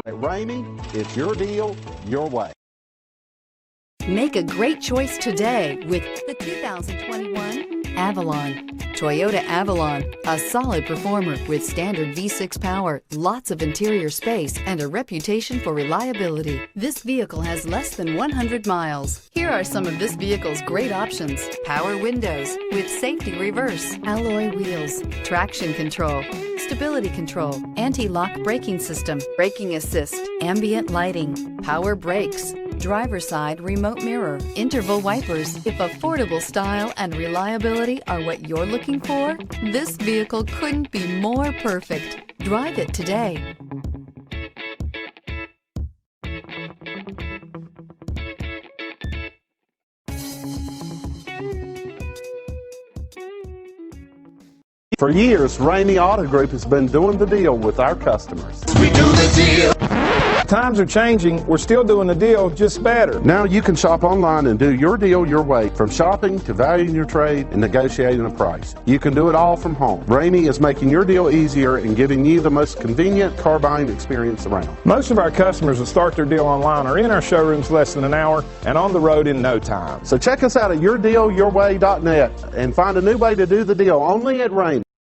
At Ramey, it's your deal, your way. Make a great choice today with the 2021 Avalon. Toyota Avalon, a solid performer with standard V6 power, lots of interior space, and a reputation for reliability. This vehicle has less than 100 miles. Here are some of this vehicle's great options: power windows with safety reverse, alloy wheels, traction control, stability control, anti-lock braking system, braking assist, ambient lighting, power brakes, driver's side remote mirror, interval wipers. If affordable style and reliability are what you're looking for, this vehicle couldn't be more perfect. Drive it today. For years, Ramey Auto Group has been doing the deal with our customers. We do the deal. Times are changing. We're still doing the deal, just better. Now you can shop online and do your deal your way, from shopping to valuing your trade and negotiating a price. You can do it all from home. Ramey is making your deal easier and giving you the most convenient car buying experience around. Most of our customers that start their deal online are in our showrooms less than an hour and on the road in no time. So check us out at yourdealyourway.net and find a new way to do the deal only at Ramey.